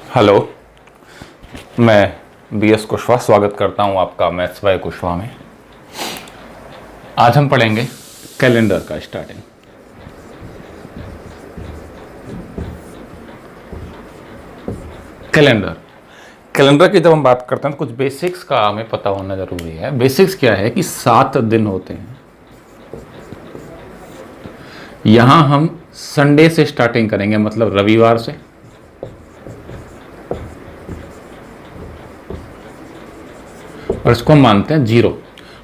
Hello. मैं B S Kushwaha स्वागत करता हूं आपका मैथ्स बाय कुशवाहा में। आज हम पढ़ेंगे कैलेंडर का स्टार्टिंग। कैलेंडर कैलेंडर की जब हम बात करते हैं तो कुछ बेसिक्स का हमें पता होना जरूरी है। बेसिक्स क्या है कि 7 दिन होते हैं। यहां हम संडे से स्टार्टिंग करेंगे, मतलब रविवार से। और इसको हम मानते हैं 0,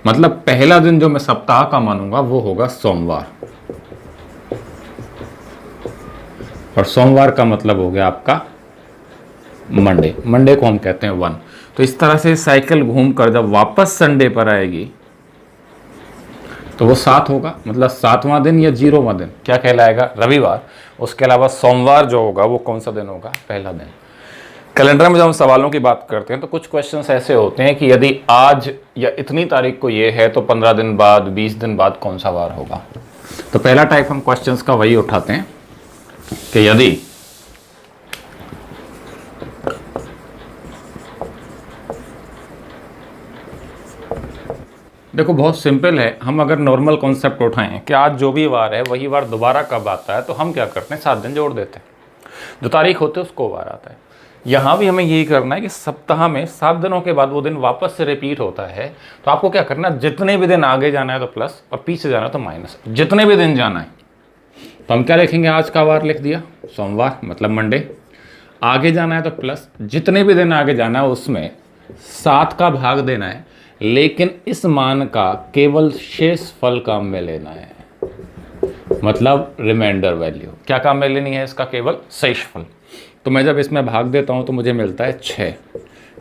मतलब पहला दिन जो मैं सप्ताह का मानूंगा वो होगा सोमवार। और सोमवार का मतलब हो गया आपका मंडे। मंडे को हम कहते हैं 1। तो इस तरह से साइकिल घूमकर जब वापस संडे पर आएगी तो वो 7 होगा, मतलब 7वां दिन या 0वां दिन क्या कहलाएगा? रविवार। उसके अलावा सोमवार जो होगा वो कौन सा दिन होगा? पहला दिन। कैलेंडर में जब हम सवालों की बात करते हैं तो कुछ क्वेश्चंस ऐसे होते हैं कि यदि आज या इतनी तारीख को ये है तो 15 दिन बाद, 20 दिन बाद कौन सा वार होगा। तो पहला टाइप हम क्वेश्चंस का वही उठाते हैं कि यदि देखो, बहुत सिंपल है। हम अगर नॉर्मल कॉन्सेप्ट उठाएं कि आज जो भी वार है वही वार दोबारा कब आता है, तो हम क्या करते हैं? 7 दिन जोड़ देते हैं। जो तारीख होती है उसको वार आता है। यहाँ भी हमें यही करना है कि सप्ताह में 7 दिनों के बाद वो दिन वापस से रिपीट होता है। तो आपको क्या करना है? जितने भी दिन आगे जाना है तो प्लस, और पीछे जाना है तो माइनस। जितने भी दिन जाना है तो हम क्या लिखेंगे? आज का वार लिख दिया सोमवार, मतलब मंडे। आगे जाना है तो प्लस, जितने भी दिन आगे जाना है उसमें 7 का भाग देना है, लेकिन इस मान का केवल शेष फल काम में लेना है, मतलब रिमाइंडर वैल्यू। क्या काम में लेनी है? इसका केवल शेष फल। तो मैं जब इसमें भाग देता हूं तो मुझे मिलता है 6।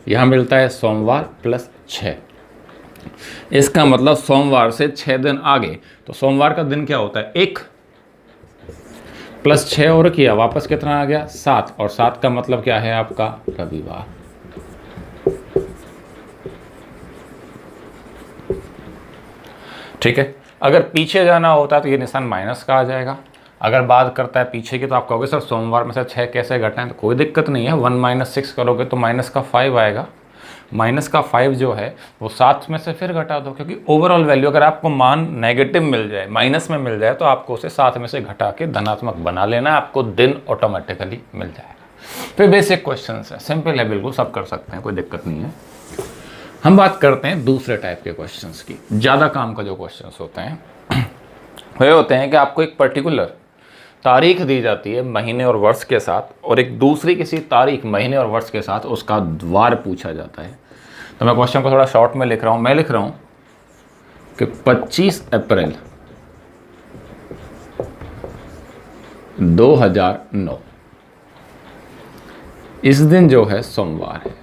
यहां मिलता है सोमवार प्लस 6। इसका मतलब सोमवार से 6 दिन आगे। तो सोमवार का दिन क्या होता है? 1 प्लस 6 और किया, वापस कितना आ गया? 7। और 7 का मतलब क्या है आपका? रविवार। ठीक है। अगर पीछे जाना होता है तो ये निशान माइनस का आ जाएगा। अगर बात करता है पीछे की तो आप कहोगे सर सोमवार में से 6 कैसे घटाएं? तो कोई दिक्कत नहीं है। 1 - 6 करोगे तो माइनस का 5 आएगा। माइनस का 5 जो है वो 7 में से फिर घटा दो, क्योंकि ओवरऑल वैल्यू अगर आपको मान नेगेटिव मिल जाए, माइनस में मिल जाए, तो आपको उसे 7 में से घटा के धनात्मक बना लेना है। आपको दिन ऑटोमेटिकली मिल जाएगा। फिर बेसिक क्वेश्चन है, सिंपल है, बिल्कुल सब कर सकते हैं, कोई दिक्कत नहीं है। हम बात करते हैं दूसरे टाइप के क्वेश्चंस की। ज़्यादा काम का जो क्वेश्चंस होते हैं वे होते हैं कि आपको एक पर्टिकुलर तारीख दी जाती है महीने और वर्ष के साथ, और एक दूसरी किसी तारीख महीने और वर्ष के साथ उसका वार पूछा जाता है। तो मैं क्वेश्चन को थोड़ा शॉर्ट में लिख रहा हूँ। मैं लिख रहा हूँ कि 25 अप्रैल 2009 इस दिन जो है सोमवार है।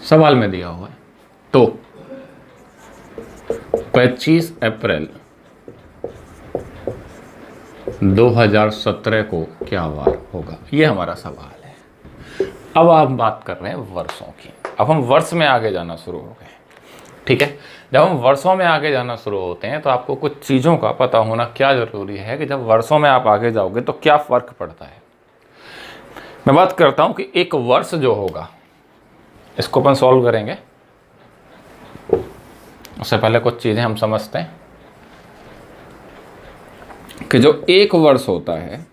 सवाल में दिया हुआ है। तो 25 अप्रैल 2017 को क्या वार होगा? ये हमारा सवाल है। अब आप बात कर रहे हैं वर्षों की। अब हम वर्ष में आगे जाना शुरू हो गए। ठीक है। जब हम वर्षों में आगे जाना शुरू होते हैं तो आपको कुछ चीज़ों का पता होना क्या ज़रूरी है कि जब वर्षों में आप आगे जाओगे तो क्या फ़र्क पड़ता है। मैं बात करता हूँ कि एक वर्ष जो होगा, इसको अपन सॉल्व करेंगे। उससे पहले कुछ चीज़ें हम समझते हैं कि जो एक वर्ष होता है,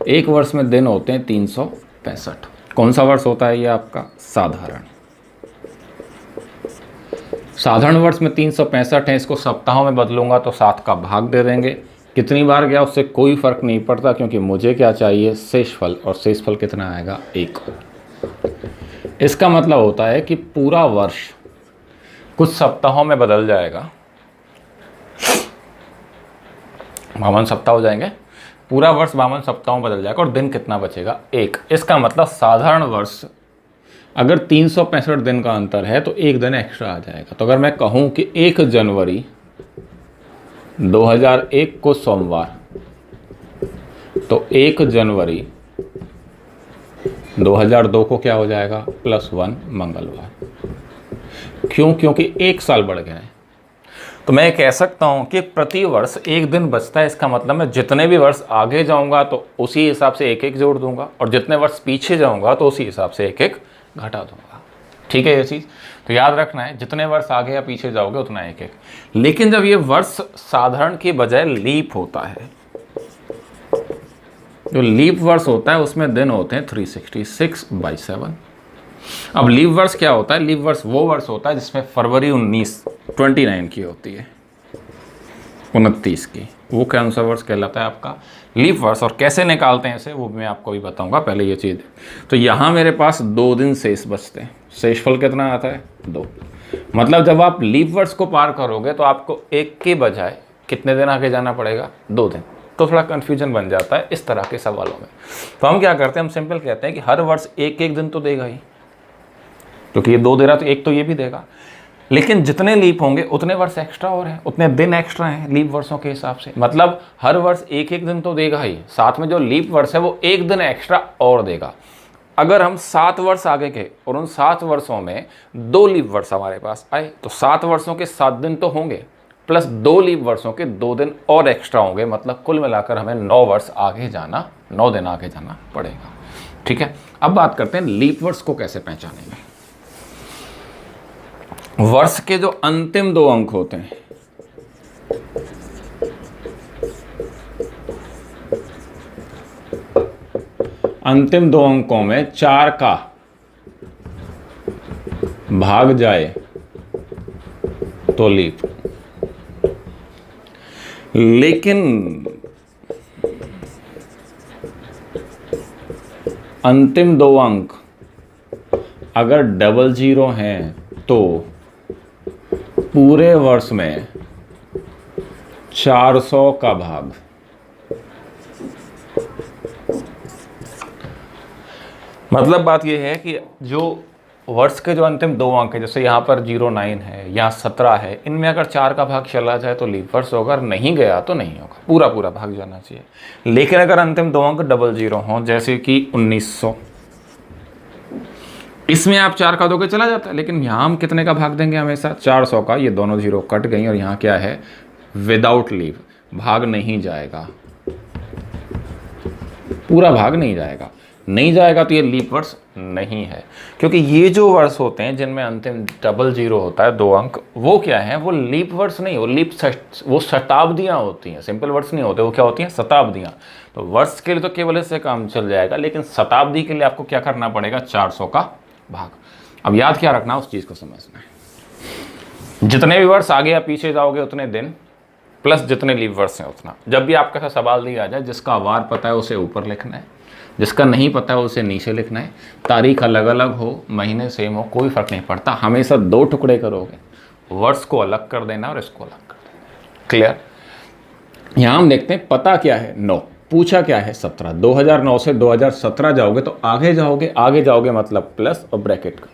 एक वर्ष में दिन होते हैं 365। कौन सा वर्ष होता है ये आपका? साधारण। साधारण वर्ष में 365 है। इसको सप्ताहों में बदलूंगा तो 7 का भाग दे देंगे। कितनी बार गया उससे कोई फर्क नहीं पड़ता, क्योंकि मुझे क्या चाहिए? शेषफल। और शेषफल कितना आएगा? 1। इसका मतलब होता है कि पूरा वर्ष कुछ सप्ताहों में बदल जाएगा। 52 सप्ताह हो जाएंगे। पूरा वर्ष 52 सप्ताहों में बदल जाएगा और दिन कितना बचेगा? 1। इसका मतलब साधारण वर्ष अगर 365 दिन का अंतर है तो 1 दिन एक्स्ट्रा आ जाएगा। तो अगर मैं कहूं कि 1 जनवरी 2001 को सोमवार, तो 1 जनवरी 2002 को क्या हो जाएगा? +1 मंगलवार। क्यों? क्योंकि 1 साल बढ़ गया है। तो मैं कह सकता हूँ कि प्रति वर्ष एक दिन बचता है। इसका मतलब मैं जितने भी वर्ष आगे जाऊँगा तो उसी हिसाब से एक एक जोड़ दूंगा, और जितने वर्ष पीछे जाऊँगा तो उसी हिसाब से एक एक घटा दूंगा। ठीक है ये चीज़ तो याद रखना है, जितने वर्ष आगे या पीछे जाओगे उतना एक एक। लेकिन जब ये वर्ष साधारण की बजाय लीप होता है, जो लीप वर्ष होता है उसमें दिन होते हैं 366/7। अब लीप वर्ष क्या होता है? लीप वर्ष वो वर्ष होता है जिसमें फरवरी 29 की होती है, 29 की, वो कौन सा वर्ष कहलाता है आपका? लीप वर्ष। और कैसे निकालते हैं इसे वो भी मैं आपको भी बताऊंगा, पहले ये चीज़। तो यहाँ मेरे पास 2 दिन शेष बचते हैं। शेषफल कितना आता है? 2। मतलब जब आप लीप वर्ष को पार करोगे तो आपको एक के बजाय कितने दिन आगे जाना पड़ेगा? 2 दिन। तो थोड़ा कन्फ्यूजन बन जाता है इस तरह के सवालों में। तो हम क्या करते हैं, हम सिंपल कहते हैं कि हर वर्ष एक एक दिन तो देगा ही, क्योंकि ये 2 दे रहा तो एक तो ये भी देगा। लेकिन जितने लीप होंगे उतने वर्ष एक्स्ट्रा और हैं, उतने दिन एक्स्ट्रा हैं लीप वर्षों के हिसाब से। मतलब हर वर्ष एक एक दिन तो देगा ही, साथ में जो लीप वर्ष है वो एक दिन एक्स्ट्रा और देगा। अगर हम 7 वर्ष आगे के और उन 7 वर्षों में 2 लीप वर्ष हमारे पास आए तो 7 वर्षों के 7 दिन तो होंगे, प्लस 2 लीप वर्षों के 2 दिन और एक्स्ट्रा होंगे। मतलब कुल मिलाकर हमें 9 वर्ष आगे जाना, 9 दिन आगे जाना पड़ेगा। ठीक है, अब बात करते हैं लीप वर्ष को कैसे पहचानेंगे। वर्ष के जो अंतिम 2 अंक होते हैं, अंतिम 2 अंकों में 4 का भाग जाए तो लीप। लेकिन अंतिम 2 अंक अगर 00 हैं तो पूरे वर्ष में 400 का भाग। मतलब बात यह है कि जो वर्ष के जो अंतिम 2 अंक है, जैसे यहाँ पर 09 है, यहाँ 17 है, इनमें अगर 4 का भाग चला जाए तो लीप वर्ष होगा, अगर नहीं गया तो नहीं होगा, पूरा पूरा भाग जाना चाहिए। लेकिन अगर अंतिम 2 अंक 00 हों, जैसे कि 1900, इसमें आप 4 का दोगे चला जाता है, लेकिन यहाँ हम कितने का भाग देंगे? हमेशा 400 का। ये दोनों 0 कट गई और यहाँ क्या है? विदाउट लीव, भाग नहीं जाएगा, पूरा भाग नहीं जाएगा। नहीं जाएगा तो ये लीप वर्ष नहीं है, क्योंकि ये जो वर्ष होते हैं जिनमें अंतिम 00 होता है 2 अंक, वो क्या है? वो लीप वर्ष नहीं, वो शताब्दियाँ होती हैं। सिंपल वर्ष नहीं होते, वो क्या होती हैं? शताब्दियाँ। तो वर्ष के लिए तो केवल इससे काम चल जाएगा, लेकिन शताब्दी के लिए आपको क्या करना पड़ेगा? 400 का भाग। अब याद क्या रखना, उस चीज़ को समझना है। जितने भी वर्ष आगे या पीछे जाओगे उतने दिन, प्लस जितने लीप वर्ष हैं उतना। जब भी आपके साथ सवाल दिया जाए, जिसका वार पता है उसे ऊपर लिखना है, जिसका नहीं पता है उसे नीचे लिखना है। तारीख अलग अलग हो, महीने सेम हो, कोई फर्क नहीं पड़ता। हमेशा 2 टुकड़े करोगे, वर्ष को अलग कर देना और इसको अलग कर देना। क्लियर? यहाँ हम देखते हैं पता क्या है? 9। पूछा क्या है? 17। 2009 से 2017 जाओगे तो आगे जाओगे मतलब प्लस और ब्रैकेट का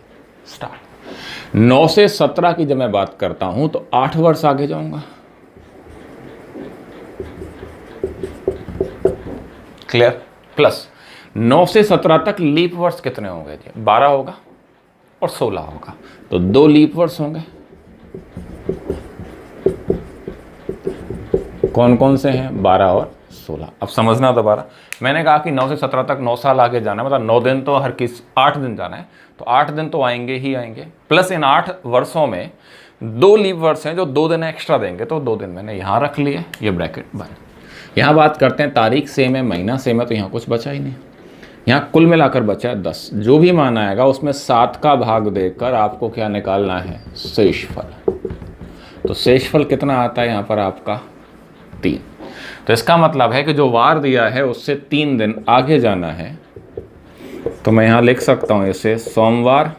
स्टार्ट। 9 से 17 की जब मैं बात करता हूं तो 8 वर्ष आगे जाऊंगा। क्लियर? प्लस 9 से 17 तक लीप वर्ष कितने होंगे? 12 होगा और 16 होगा, तो 2 लीप वर्ष होंगे। कौन कौन से हैं? 12 और 16। अब समझना दोबारा, मैंने कहा कि 9 से 17 तक 9 साल आगे जाना है, मतलब 9 दिन तो 8 दिन जाना है, तो 8 दिन तो आएंगे ही आएंगे। प्लस इन 8 वर्षों में 2 लीप वर्ष हैं जो 2 दिन एक्स्ट्रा देंगे, तो 2 दिन मैंने यहाँ रख लिए, ये ब्रैकेट बंद। यहाँ बात करते हैं तारीख सेम है, महीना सेम है, तो यहाँ कुछ बचा ही नहीं। यहाँ कुल मिलाकर बचा है 10। जो भी मान आएगा उसमें 7 का भाग देकर आपको क्या निकालना है? शेषफल। तो शेषफल कितना आता है यहाँ पर आपका? 3। तो इसका मतलब है कि जो वार दिया है उससे 3 दिन आगे जाना है। तो मैं यहाँ लिख सकता हूँ इसे सोमवार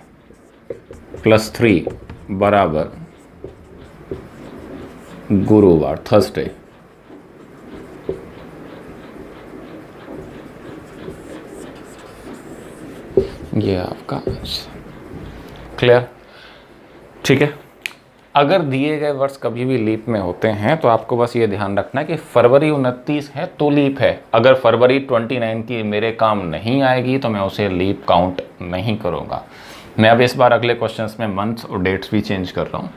+ 3 बराबर गुरुवार, थर्सडे। ये आपका क्लियर? ठीक है। अगर दिए गए वर्ष कभी भी लीप में होते हैं तो आपको बस ये ध्यान रखना है कि फरवरी 29 है तो लीप है। अगर फरवरी 29 की मेरे काम नहीं आएगी तो मैं उसे लीप काउंट नहीं करूँगा। मैं अब इस बार अगले क्वेश्चंस में मंथ्स और डेट्स भी चेंज कर रहा हूँ।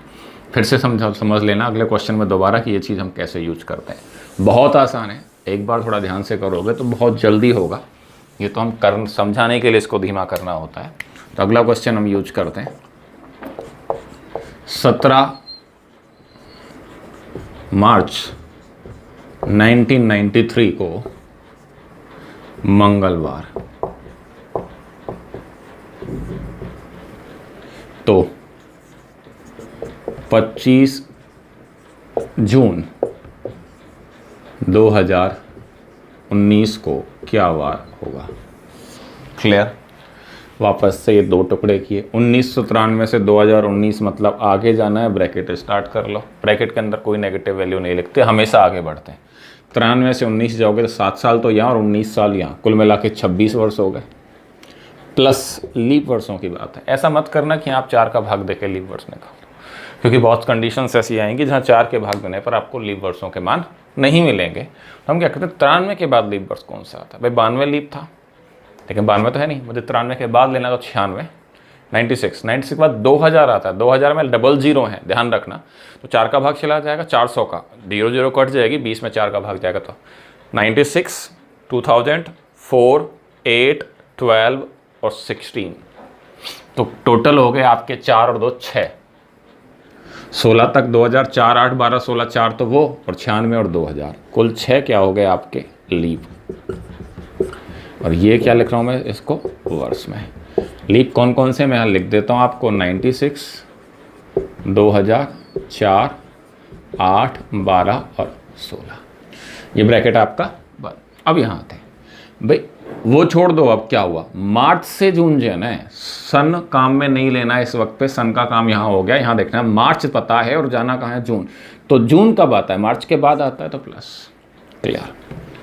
फिर से समझ लेना अगले क्वेश्चन में दोबारा कि ये चीज़ हम कैसे यूज करते हैं। बहुत आसान है, एक बार थोड़ा ध्यान से करोगे तो बहुत जल्दी होगा। ये तो हम समझाने के लिए इसको धीमा करना होता है। तो अगला क्वेश्चन हम यूज करते हैं 17 मार्च 1993 को मंगलवार, तो 25 जून 2019 को क्या वार होगा? क्लियर? वापस से ये दो टुकड़े किए, 1993 से 2019 मतलब आगे जाना है, ब्रैकेट स्टार्ट कर लो। ब्रैकेट के अंदर कोई नेगेटिव वैल्यू नहीं लिखते, हमेशा आगे बढ़ते हैं। 93 से 19 जाओगे तो 7 साल तो यहाँ और 19 साल यहाँ, कुल मिला के 26 वर्ष हो गए, प्लस लीप वर्षों की बात है। ऐसा मत करना कि आप 4 का भाग देके लीप वर्ष निकालो, क्योंकि बहुत कंडीशंस ऐसी आएंगी जहाँ 4 के भाग देने पर आपको लीप वर्षों के मान नहीं मिलेंगे। तो हम क्या करते हैं, 93 के बाद लीप वर्ष कौन सा आता है? भाई 92 लीप था, लेकिन 92 तो है नहीं, मुझे 93 के बाद लेना, तो 96, 96 के बाद 2000 आता है। 2000 में डबल जीरो है, ध्यान रखना। तो 4 का भाग चला जाएगा, 400 का 0 कट जाएगी, 20 में 4 का भाग जाएगा, तो 96, 2000, 4, 8, 12 और 16। तो टोटल हो गए आपके 4 और 2 6, 16 तक 2000, 4, 8, 12, 16, 4 तो वो, और 96 और 2000, कुल 6 क्या हो गए आपके लीप। और ये क्या लिख रहा हूँ मैं इसको वर्ष में। लीप कौन कौन से मैं यहाँ लिख देता हूँ आपको, 96, 2000, 4, 8, 12 और 16। ये ब्रैकेट आपका बंद। अब यहाँ आते हैं भाई, वो छोड़ दो। अब क्या हुआ, मार्च से जून जो है ना, सन काम में नहीं लेना है इस वक्त पे, सन का काम यहाँ हो गया। यहाँ देखना है मार्च पता है और जाना कहाँ है, जून। तो जून कब आता है? मार्च के बाद आता है, तो प्लस। क्लियर?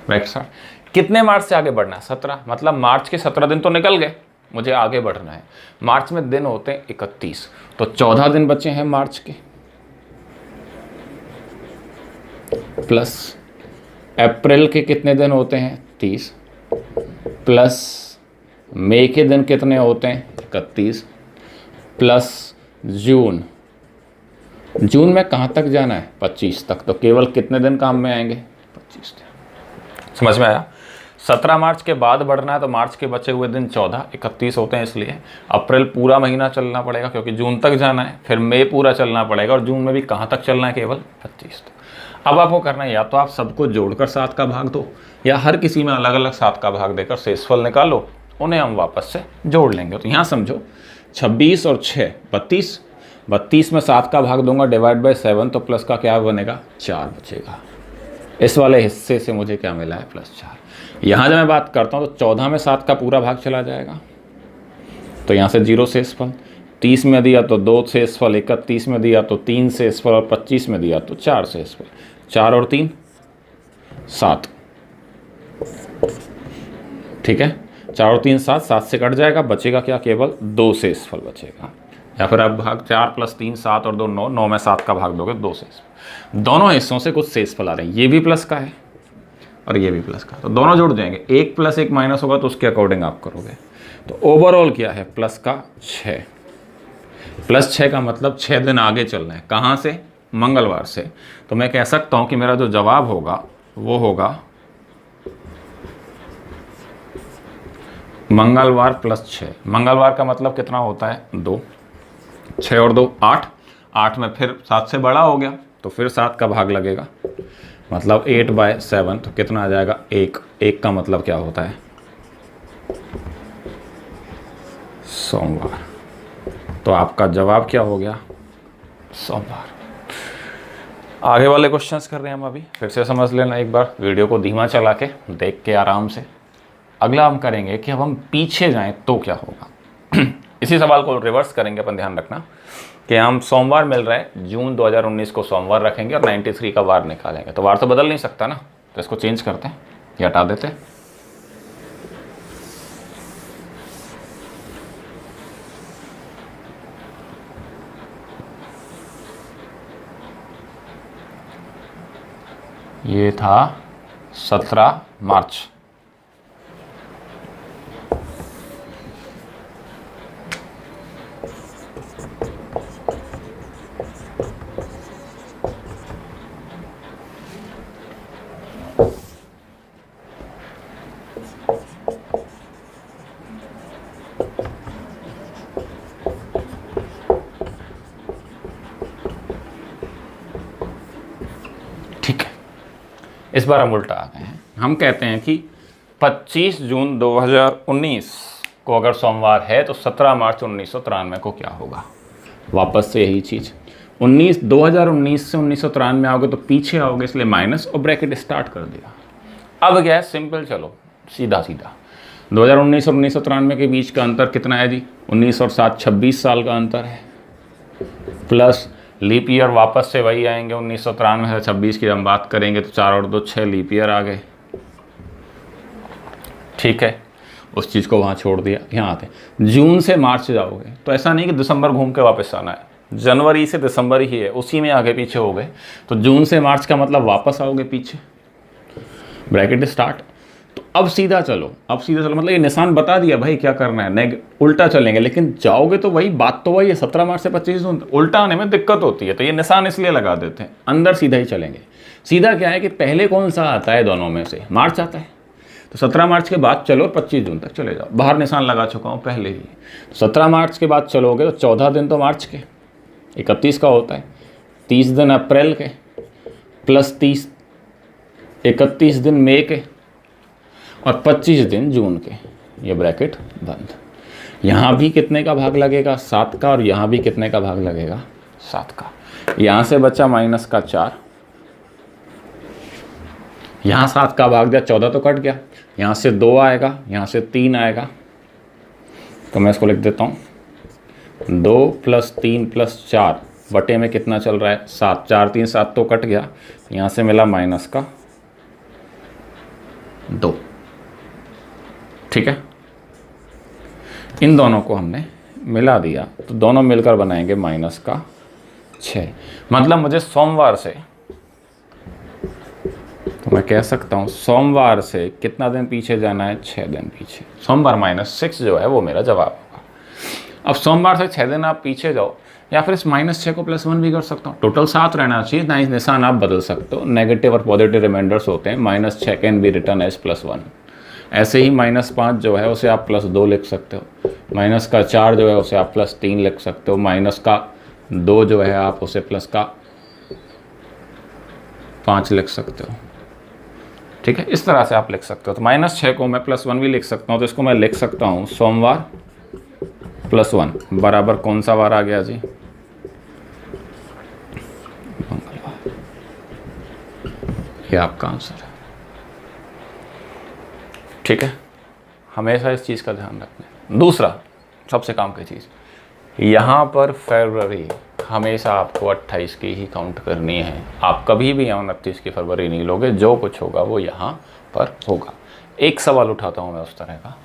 Right sir. कितने मार्च से आगे बढ़ना है? 17, मतलब मार्च के 17 दिन तो निकल गए, मुझे आगे बढ़ना है। मार्च में दिन होते हैं 31, तो 14 दिन बचे हैं मार्च के, प्लस अप्रैल के कितने दिन होते हैं? 30, प्लस मई के दिन कितने होते हैं? 31, प्लस जून। जून में कहाँ तक जाना है? 25 तक, तो केवल कितने दिन काम में आएंगे? 25 दिन। समझ में आया? 17 मार्च के बाद बढ़ना है, तो मार्च के बचे हुए दिन 14, 31 होते हैं, इसलिए अप्रैल पूरा महीना चलना पड़ेगा क्योंकि जून तक जाना है, फिर मई पूरा चलना पड़ेगा, और जून में भी कहाँ तक चलना है? केवल 25 तक। अब आपको करना है, या तो आप सबको जोड़कर 7 का भाग दो, या हर किसी में अलग अलग 7 का भाग देकर शेषफल निकालो, उन्हें हम वापस से जोड़ लेंगे। तो यहाँ समझो 26 और 6 32, 32 में 7 का भाग दूंगा डिवाइड बाय 7, तो प्लस का क्या बनेगा? 4 बचेगा। इस वाले हिस्से से मुझे क्या मिला है? +4। यहाँ जब मैं बात करता हूँ तो 14 में 7 का पूरा भाग चला जाएगा, तो यहाँ से 0 शेषफल। 30 में दिया तो 2 शेषफल, 31 में दिया तो 3 शेषफल, और 25 में दिया तो 4 शेषफल। 4 और 3 7, ठीक है। 4 और 3 7, 7 से कट जाएगा, बचेगा क्या? केवल 2 शेषफल बचेगा। या फिर आप भाग 4 + 3 7 और 2 9, 9 में 7 का भाग दोगे, 2 शेषफल। दोनों हिस्सों से कुछ शेषफल आ रहे हैं, ये भी प्लस का है और ये भी प्लस का, तो दोनों जुड़ जाएंगे। 1 + 1 माइनस होगा तो उसके अकॉर्डिंग आप करोगे। तो ओवरऑल क्या है? प्लस का 6। +6 का मतलब 6 दिन आगे चलना है। कहाँ से? मंगलवार से। तो मैं कह सकता हूँ कि मेरा जो जवाब होगा वो होगा मंगलवार +6। मंगलवार का मतलब कितना होता है? 2। 6 और 2 8, 8 में फिर 7 से बड़ा हो गया तो फिर 7 का भाग लगेगा, मतलब 8/7, तो कितना आ जाएगा? 1। 1 का मतलब क्या होता है? सोमवार। तो आपका जवाब क्या हो गया? सोमवार। आगे वाले क्वेश्चंस कर रहे हैं हम अभी, फिर से समझ लेना एक बार, वीडियो को धीमा चला के देख के आराम से। अगला हम करेंगे कि अब हम पीछे जाएं तो क्या होगा। इसी सवाल को रिवर्स करेंगे अपन, ध्यान रखना कि हम सोमवार मिल रहा है, जून 2019 को सोमवार रखेंगे और 93 का वार निकालेंगे। तो वार तो बदल नहीं सकता ना, तो इसको चेंज करते हैं, ये हटा देते हैं। ये था 17 मार्च। इस बार हम उल्टा आ गए हैं। हम कहते हैं कि 25 जून 2019 को अगर सोमवार है तो 17 मार्च 1993 को क्या होगा। वापस से यही चीज़, 2019 से 1993 आओगे तो पीछे आओगे, इसलिए माइनस और ब्रैकेट स्टार्ट कर दिया। अब क्या है, सिंपल, चलो सीधा सीधा 2019 और 1993 के बीच का अंतर कितना है जी, 19 और 7 26 साल का अंतर है, प्लस लीप ईयर वापस से वही आएंगे 1993 से 26 की हम बात करेंगे तो 4 और 2 6 लीप ईयर आ गए। ठीक है, उस चीज़ को वहाँ छोड़ दिया। यहाँ आते हैं जून से मार्च जाओगे तो ऐसा नहीं कि दिसंबर घूम के वापस आना है, जनवरी से दिसंबर ही है, उसी में आगे पीछे हो गए। तो जून से मार्च का मतलब वापस आओगे पीछे, ब्रैकेट स्टार्ट। तो अब सीधा चलो, मतलब ये निशान बता दिया भाई क्या करना है, उल्टा चलेंगे, लेकिन जाओगे तो वही बात तो वही है, 17 मार्च से 25 जून। उल्टा आने में दिक्कत होती है, तो ये निशान इसलिए लगा देते हैं, अंदर सीधा ही चलेंगे। सीधा क्या है कि पहले कौन सा आता है दोनों में से, मार्च आता है, तो 17 मार्च के बाद चलो 25 जून तक चले जाओ। बाहर निशान लगा चुका हूँ पहले ही। 17 मार्च के बाद चलोगे तो 14 दिन तो मार्च के, 31 का होता है, 30 दिन अप्रैल के, प्लस 31 दिन मई के, और 25 दिन जून के। ये ब्रैकेट बंद। यहाँ भी कितने का भाग लगेगा, 7 का, और यहाँ भी कितने का भाग लगेगा, 7 का। यहाँ से बचा माइनस का 4, यहाँ 7 का भाग दिया, 14 तो कट गया, यहाँ से 2 आएगा, यहाँ से 3 आएगा, तो मैं इसको लिख देता हूँ 2 + 3 + 4 बटे में कितना चल रहा है, 7, 4 3 7 तो कट गया, यहाँ से मिला माइनस का 2। ठीक है, इन दोनों को हमने मिला दिया तो दोनों मिलकर बनाएंगे माइनस का 6। मतलब मुझे सोमवार से, तो मैं कह सकता हूँ सोमवार से कितना दिन पीछे जाना है, 6 दिन पीछे। सोमवार -6 जो है वो मेरा जवाब होगा। अब सोमवार से 6 दिन आप पीछे जाओ, या फिर इस -6 को +1 भी कर सकता हूँ, टोटल 7 रहना चाहिए ना। इस निशान आप बदल सकते हो, नेगेटिव और पॉजिटिव रिमाइंडर्स होते हैं। -6 कैन बी रिटर्न एज +1। ऐसे ही -5 जो है उसे आप +2 लिख सकते हो, माइनस का 4 जो है उसे आप +3 लिख सकते हो, माइनस का 2 जो है आप उसे प्लस का 5 लिख सकते हो। ठीक है, इस तरह से आप लिख सकते हो। तो -6 को मैं +1 भी लिख सकता हूँ, तो इसको मैं लिख सकता हूँ सोमवार +1 बराबर कौन सा वार आ गया जी, मंगलवार। ये आपका आंसर है। ठीक है, हमेशा इस चीज़ का ध्यान रखना। दूसरा सबसे काम की चीज़, यहाँ पर फरवरी हमेशा आपको 28 की ही काउंट करनी है। आप कभी भी 29 की फरवरी नहीं लोगे, जो कुछ होगा वो यहाँ पर होगा। एक सवाल उठाता हूँ मैं उस तरह का,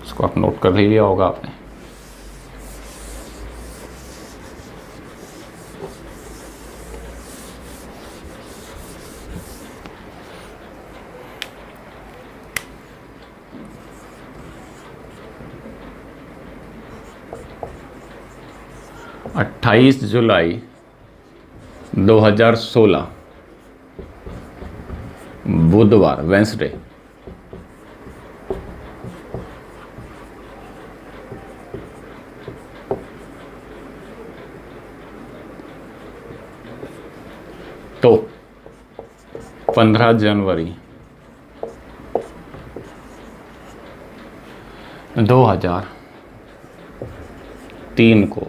इसको आप नोट कर लिया होगा आपने। अट्ठाईस जुलाई 2016 बुधवार, वेंसडे, तो 15 जनवरी 2003 को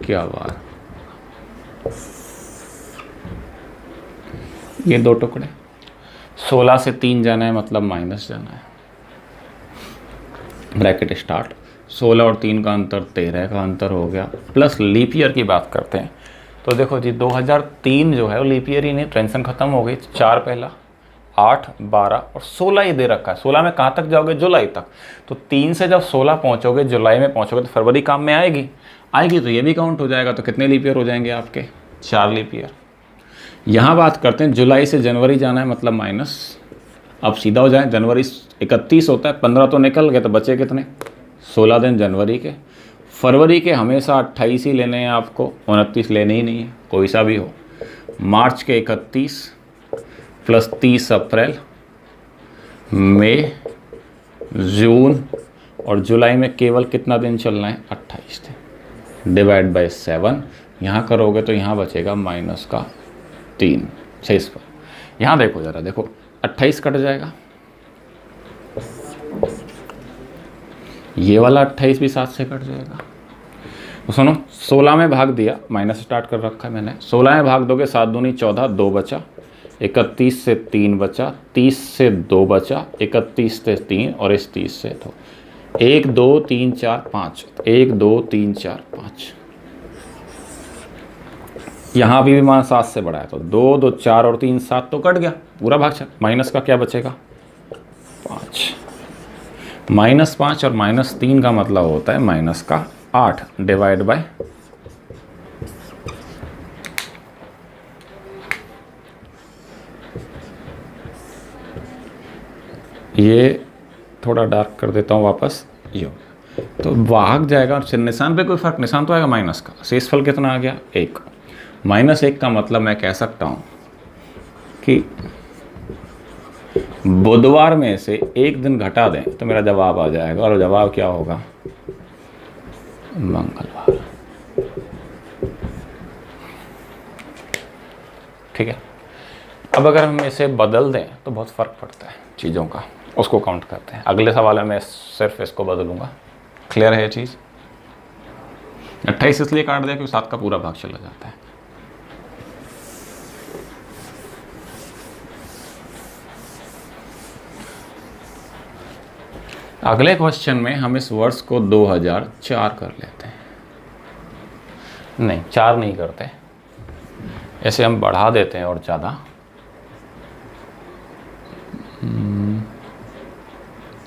क्या वार। ये 2 टुकड़े, 16 से 3 जाना है मतलब माइनस जाना है, ब्रैकेट स्टार्ट। 16 और 3 का अंतर 13 का अंतर हो गया, प्लस लीप ईयर की बात करते हैं तो देखो जी 2003 जो है वो लीप ईयर ही नहीं, टेंशन खत्म हो गई। 4 पहला, 8, 12 और 16 ही दे रखा है। 16 में कहाँ तक जाओगे, जुलाई तक। तो 3 से जब 16 पहुँचोगे, जुलाई में पहुँचोगे तो फरवरी काम में आएगी तो ये भी काउंट हो जाएगा। तो कितने लीप ईयर हो जाएंगे आपके, 4 लीप ईयर। यहाँ बात करते हैं जुलाई से जनवरी जाना है मतलब माइनस। अब सीधा हो जाए, जनवरी 31 होता है, 15 तो निकल गए, तो बचे कितने, 16 दिन जनवरी के। फरवरी के हमेशा 28 ही लेने हैं आपको, 29 लेने ही नहीं है, कोई सा भी हो। मार्च के 31 प्लस 30 अप्रैल, मई, जून और जुलाई में केवल कितना दिन चलना है, 28 दिन। डिवाइड बाय 7 यहाँ करोगे तो यहाँ बचेगा -3। शेषफल। यहाँ देखो ज़रा, देखो 28 कट जाएगा, ये वाला 28 भी 7 से कट जाएगा। तो सुनो, 16 में भाग दिया, माइनस स्टार्ट कर रखा है मैंने, 16 में भाग दोगे 7 दूनी 14, 2 बचा, 31 से 3 बचा, 30 से 2 बचा, 31 से 3 और इस 30 से 2, 1 2 3 4 5, 1 2 3 4 5। यहाँ भी मान 7 से बढ़ा है तो 2 2 4 और 3 7 तो कट गया, पूरा भाग चल। माइनस का क्या बचेगा? 5। -5 और -3 का मतलब होता है माइनस का 8 डिवाइड बाय ये थोड़ा डार्क कर देता हूँ वापस, ये तो भाग जाएगा। निशान पे कोई फर्क, निशान तो आएगा माइनस का। शेषफल कितना आ गया? 1। -1 का मतलब मैं कह सकता हूँ कि बुधवार में से एक दिन घटा दें तो मेरा जवाब आ जाएगा, और जवाब क्या होगा? मंगलवार। ठीक है। अब अगर हम इसे बदल दें तो बहुत फ़र्क पड़ता है चीज़ों का, उसको काउंट करते हैं। अगले सवाल में मैं सिर्फ इसको बदलूंगा। क्लियर है ये चीज़? 28 इसलिए काट दिया क्योंकि 7 का पूरा भाग चला जाता है। अगले क्वेश्चन में हम इस वर्ष को 2004 कर लेते हैं। नहीं, 4 नहीं करते, ऐसे हम बढ़ा देते हैं और ज़्यादा।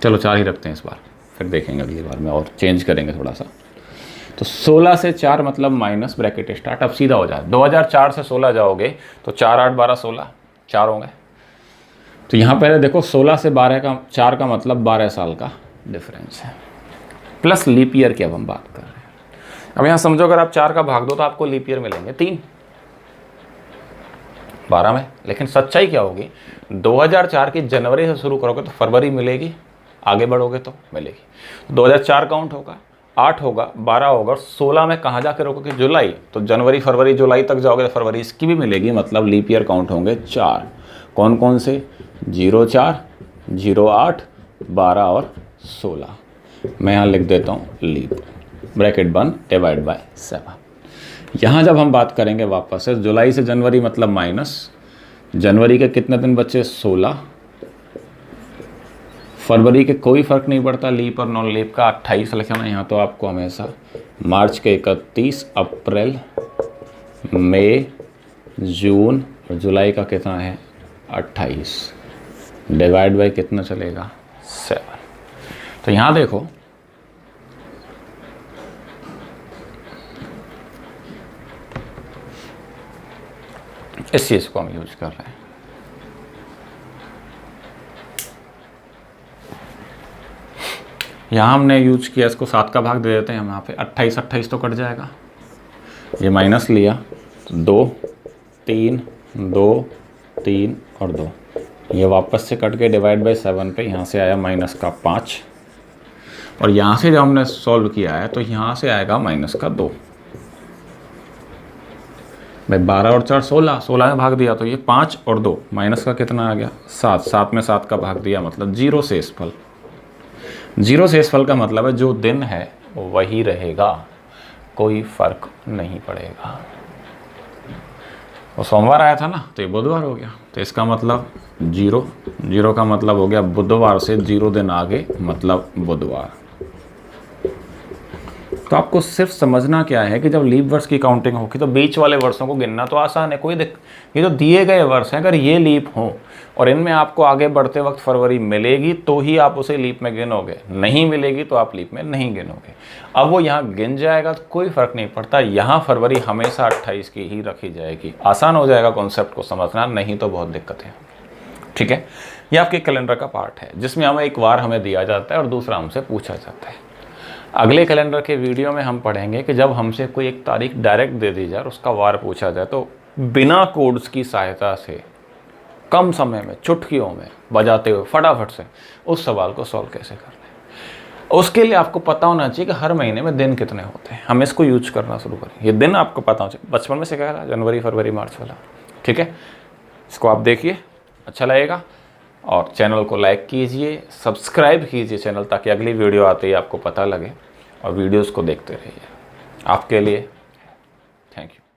चलो 4 ही रखते हैं इस बार, फिर देखेंगे अगली बार में और चेंज करेंगे थोड़ा सा। तो 16 से 4 मतलब माइनस ब्रैकेट स्टार्ट। अब सीधा हो जाए, 2004 से 16 जाओगे तो 4 8 12 16, 4 होंगे। तो यहाँ पहले देखो 16 से 12 का 4 का मतलब 12 साल का डिफरेंस है, प्लस लीप ईयर की अब हम बात कर रहे हैं। अब यहाँ समझो अगर आप 4 का भाग दो तो आपको लीप ईयर मिलेंगे 3 12 में। लेकिन सच्चाई क्या होगी? 2004 की जनवरी से शुरू करोगे तो फरवरी मिलेगी, आगे बढ़ोगे तो मिलेगी। 2004 काउंट होगा, 8 होगा, 12 होगा, और 16 में कहाँ जाकर रोकोगे? जुलाई। तो जनवरी फरवरी जुलाई तक जाओगे तो फरवरी इसकी भी मिलेगी, मतलब लीप ईयर काउंट होंगे 4। कौन कौन से? 04, 08, 12 और 16। मैं यहाँ लिख देता हूँ लीप, ब्रैकेट बंद, डिवाइड बाय 7। यहाँ जब हम बात करेंगे वापस से, जुलाई से जनवरी मतलब माइनस, जनवरी के कितने दिन बचे? 16। फरवरी के कोई फ़र्क नहीं पड़ता लीप और नॉन लीप का, 28 लिखना है यहाँ तो आपको हमेशा। मार्च के 31, अप्रैल, मई, जून और जुलाई का कितना है? 28 डिवाइड बाय कितना चलेगा? 7। तो यहाँ देखो इस चीज़ को हम यूज कर रहे हैं। यहाँ हमने यूज किया, इसको 7 का भाग दे देते हैं हम यहाँ पे। 28 28 तो कट जाएगा, ये माइनस लिया तो 2 3 2 3 और 2, ये वापस से कट के डिवाइड बाय 7 पे यहाँ से आया माइनस का 5, और यहाँ से जब हमने सॉल्व किया है तो यहाँ से आएगा माइनस का 2। भाई 12 और 4 16, 16 में भाग दिया तो ये 5 और 2, माइनस का कितना आ गया? 7, 7 में 7 का भाग दिया मतलब 0 शेषफल। 0 शेषफल का मतलब है जो दिन है वही रहेगा, कोई फर्क नहीं पड़ेगा। और सोमवार आया था ना तो ये बुधवार हो गया, तो इसका मतलब 0, 0 का मतलब हो गया बुधवार से 0 दिन आगे मतलब बुधवार। तो आपको सिर्फ समझना क्या है कि जब लीप वर्ष की काउंटिंग होगी तो बीच वाले वर्षों को गिनना तो आसान है, कोई ये जो दिए गए वर्ष हैं अगर ये लीप हों और इनमें आपको आगे बढ़ते वक्त फरवरी मिलेगी तो ही आप उसे लीप में गिनोगे, नहीं मिलेगी तो आप लीप में नहीं गिनोगे। अब वो यहाँ गिन जाएगा तो कोई फ़र्क नहीं पड़ता, यहाँ फरवरी हमेशा 28 की ही रखी जाएगी। आसान हो जाएगा कॉन्सेप्ट को समझना, नहीं तो बहुत दिक्कतें। ठीक है, ये आपके कैलेंडर का पार्ट है जिसमें हमें एक वार हमें दिया जाता है और दूसरा हमसे पूछा जाता है। अगले कैलेंडर के वीडियो में हम पढ़ेंगे कि जब हमसे कोई एक तारीख डायरेक्ट दे दी जाए और उसका वार पूछा जाए तो बिना कोड्स की सहायता से कम समय में चुटकियों में बजाते हुए फटाफट से उस सवाल को सॉल्व कैसे करना है। उसके लिए आपको पता होना चाहिए कि हर महीने में दिन कितने होते हैं, हम इसको यूज करना शुरू करें। ये दिन आपको पता होना चाहिए, बचपन में सिखाया था जनवरी फरवरी मार्च वाला। ठीक है, इसको आप देखिए, अच्छा लगेगा। और चैनल को लाइक कीजिए, सब्सक्राइब कीजिए चैनल, ताकि अगली वीडियो आते ही आपको पता लगे, और वीडियोस को देखते रहिए। आपके लिए थैंक यू।